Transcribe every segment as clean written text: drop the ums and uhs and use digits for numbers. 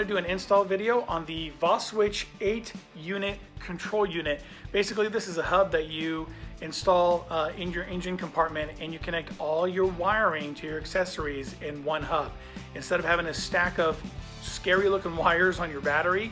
to do an install video on the Voswitch 8-unit control unit. Basically, this is a hub that you install in your engine compartment, and you connect all your wiring to your accessories in one hub. Instead of having a stack of scary looking wires on your battery,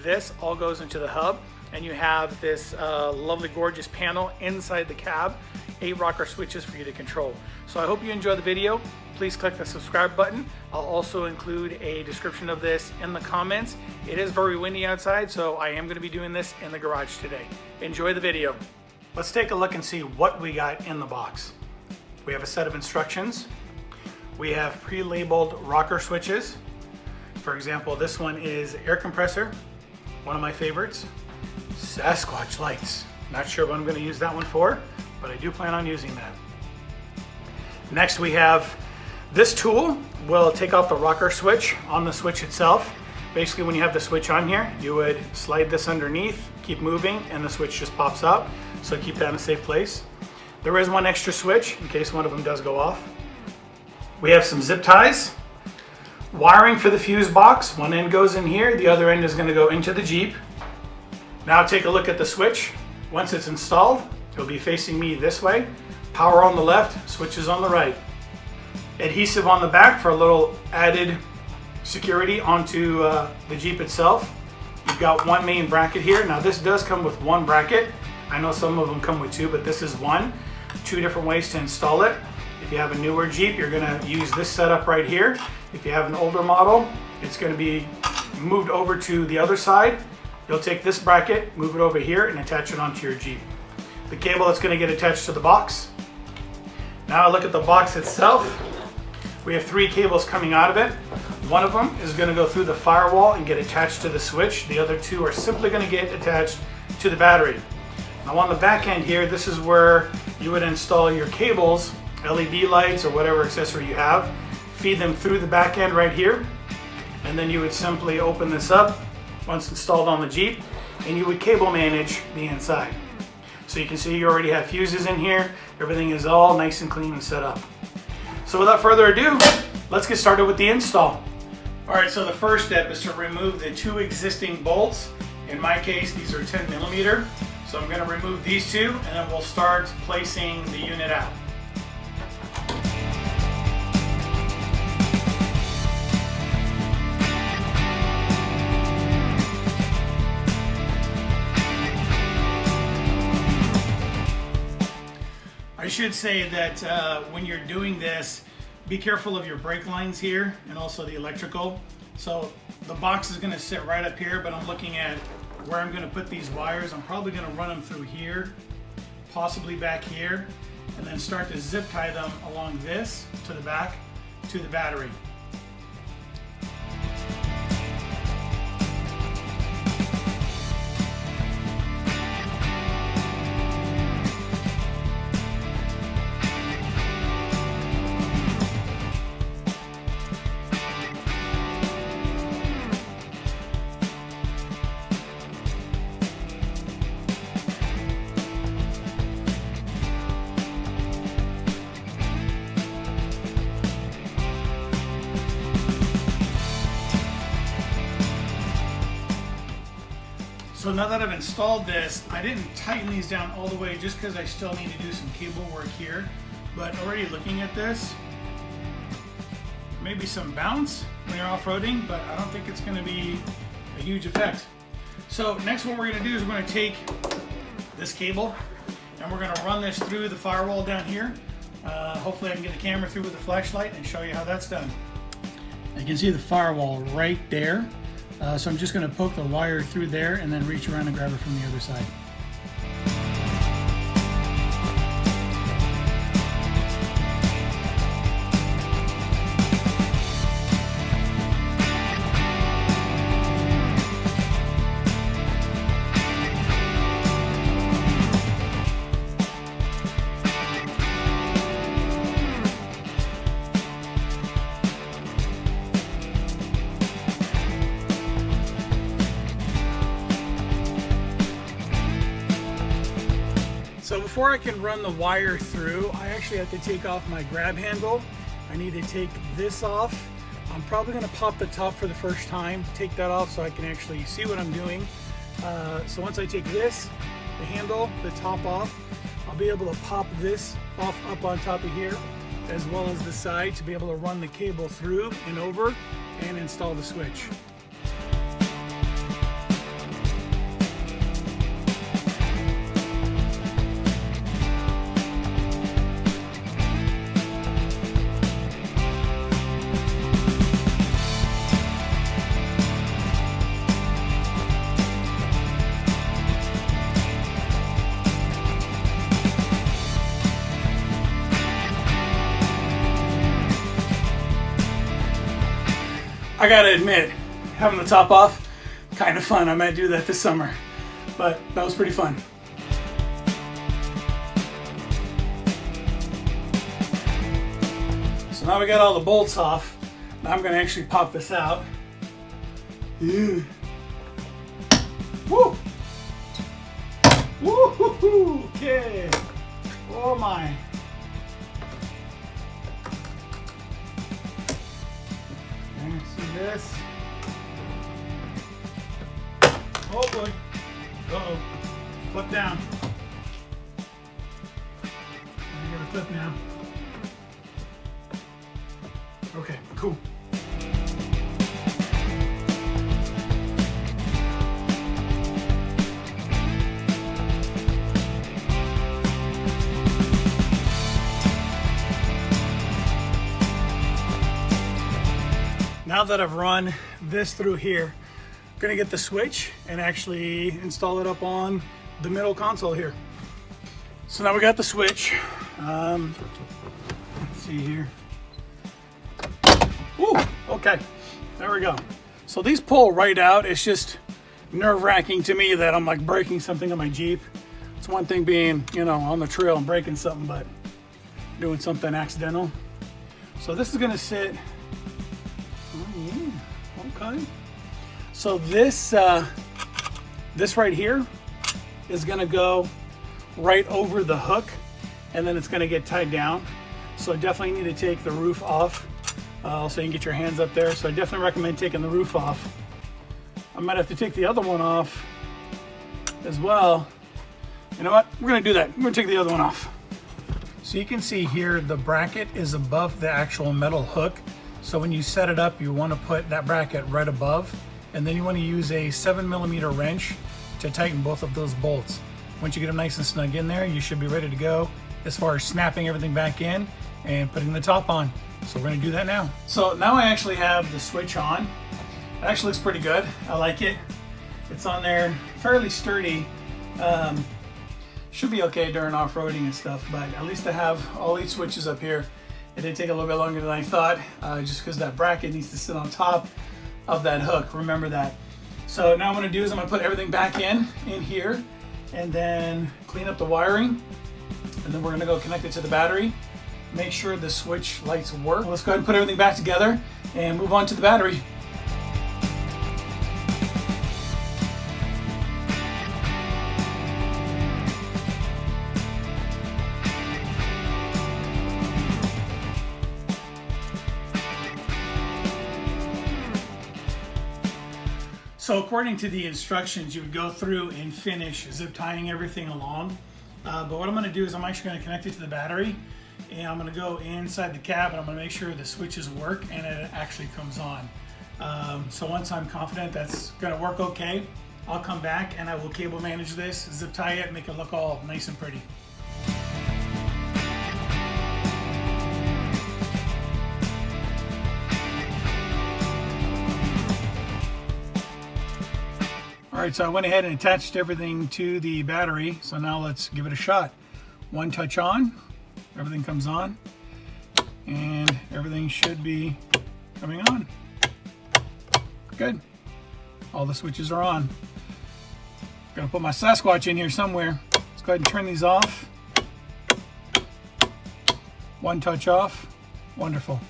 this all goes into the hub, and you have this lovely gorgeous panel inside the cab, 8 rocker switches for you to control. So I hope you enjoy the video. Please click the subscribe button. I'll also include a description of this in the comments. It is very windy outside, so I am going to be doing this in the garage today. Enjoy the video. Let's take a look and see what we got in the box. We have a set of instructions. We have pre-labeled rocker switches. For example, this one is air compressor, one of my favorites. Sasquatch lights. Not sure what I'm going to use that one for, but I do plan on using that. Next, we have this tool. Will take off the rocker switch on the switch itself. Basically, when you have the switch on here, you would slide this underneath, keep moving, and the switch just pops out. So keep that in a safe place. There is one extra switch in case one of them does go off. We have some zip ties. Wiring for the fuse box. One end goes in here, the other end is going to go into the Jeep. Now take a look at the switch. Once it's installed, it'll be facing me this way. Power on the left, switches on the right. Adhesive on the back for a little added security onto the Jeep itself. You've got one main bracket here. Now this does come with one bracket. I know some of them come with two, but this is one. Two different ways to install it. If you have a newer Jeep, you're gonna use this setup right here. If you have an older model, it's gonna be moved over to the other side. You'll take this bracket, move it over here, and attach it onto your Jeep. The cable that's gonna get attached to the box. Now look at the box itself. We have 3 cables coming out of it. One of them is going to go through the firewall and get attached to the switch. The other 2 are simply going to get attached to the battery. Now on the back end here, this is where you would install your cables, LED lights or whatever accessory you have, feed them through the back end right here, and then you would simply open this up once installed on the Jeep, and you would cable manage the inside. So you can see you already have fuses in here. Everything is all nice and clean and set up. So without further ado, let's get started with the install. All right, so the first step is to remove the 2 existing bolts. In my case, these are 10mm. So I'm going to remove these 2, and then we'll start placing the unit out. I should say that when you're doing this, be careful of your brake lines here and also the electrical. So the box is going to sit right up here, but I'm looking at where I'm going to put these wires. I'm probably going to run them through here, possibly back here, and then start to zip tie them along this to the back to the battery. So now that I've installed this, I didn't tighten these down all the way just because I still need to do some cable work here. But already looking at this, maybe some bounce when you're off-roading, but I don't think it's going to be a huge effect. So next what we're going to do is we're going to take this cable and we're going to run this through the firewall down here. Hopefully I can get the camera through with the flashlight and show you how that's done. You can see the firewall right there. So I'm just going to poke the wire through there and then reach around and grab it from the other side. So before I can run the wire through, I actually have to take off my grab handle. I need to take this off I'm probably going to pop the top for the first time, take that off so I can actually see what I'm doing. So once I take this, the handle, the top off, I'll be able to pop this off up on top of here, as well as the side, to be able to run the cable through and over and install the switch. I gotta admit, having the top off, kind of fun. I might do that this summer, but that was pretty fun. So now we got all the bolts off. Now I'm gonna actually pop this out. Woo! Woo-hoo-hoo! Okay. Oh my. See this? Oh boy. Uh-oh. Flip down. I got a clip now. Okay, cool. Now that I've run this through here, I'm gonna get the switch and actually install it up on the middle console here. So now we got the switch. Let's see here. Woo, okay, there we go. So these pull right out. It's just nerve-wracking to me that I'm like breaking something on my Jeep. It's one thing being, you know, on the trail and breaking something, but doing something accidental. So this is gonna sit. Oh, yeah. Okay. So this this right here is gonna go right over the hook, and then it's gonna get tied down. So I definitely need to take the roof off so you can get your hands up there. So I definitely recommend taking the roof off. I might have to take the other one off as well. You know what? We're gonna do that. We're gonna take the other one off. So you can see here the bracket is above the actual metal hook. So when you set it up, you want to put that bracket right above, and then you want to use a 7mm wrench to tighten both of those bolts. Once you get them nice and snug in there, you should be ready to go as far as snapping everything back in and putting the top on. So we're going to do that now. So now I actually have the switch on. It actually looks pretty good. I like it. It's on there, fairly sturdy. Should be okay during off-roading and stuff, but at least I have all 8 switches up here. It did take a little bit longer than I thought, just because that bracket needs to sit on top of that hook. Remember that. So now what I'm going to do is I'm going to put everything back in here, and then clean up the wiring, and then we're going to go connect it to the battery. Make sure the switch lights work. Let's go ahead and put everything back together and move on to the battery. So according to the instructions, you would go through and finish zip tying everything along. But what I'm going to do is I'm actually going to connect it to the battery, and I'm going to go inside the cab, and I'm going to make sure the switches work and it actually comes on. So once I'm confident that's going to work okay, I'll come back and I will cable manage this, zip tie it, make it look all nice and pretty. All right, so I went ahead and attached everything to the battery. So now let's give it a shot. One touch on, everything comes on, and everything should be coming on. Good. All the switches are on. Gonna put my Sasquatch in here somewhere. Let's go ahead and turn these off. One touch off. Wonderful.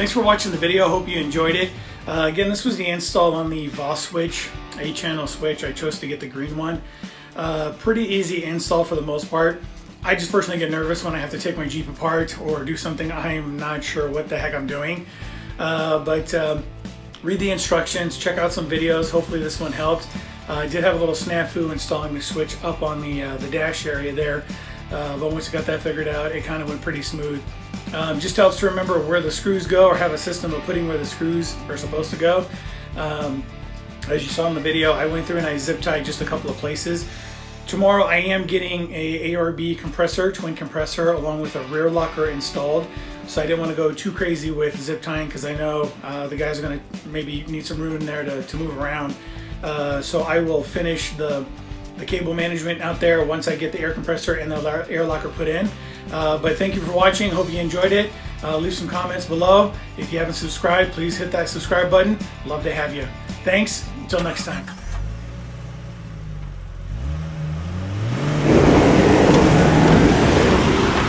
thanks for watching the video. Hope you enjoyed it. Again, this was the install on the Voswitch 8-channel switch. I chose to get the green one. Pretty easy install for the most part. I just personally get nervous when I have to take my Jeep apart or do something I'm not sure what the heck I'm doing. But read the instructions, check out some videos. Hopefully this one helped. I did have a little snafu installing the switch up on the dash area there. But once I got that figured out, it kind of went pretty smooth. Just helps to remember where the screws go, or have a system of putting where the screws are supposed to go. As you saw in the video, I went through and I zip tied just a couple of places. Tomorrow I am getting a ARB compressor, twin compressor, along with a rear locker installed. So I didn't want to go too crazy with zip tying because I know the guys are going to maybe need some room in there to move around. So I will finish the cable management out there once I get the air compressor and the air locker put in. But thank you for watching. Hope you enjoyed it. Leave some comments below. If you haven't subscribed, please hit that subscribe button. Love to have you. Thanks. Until next time.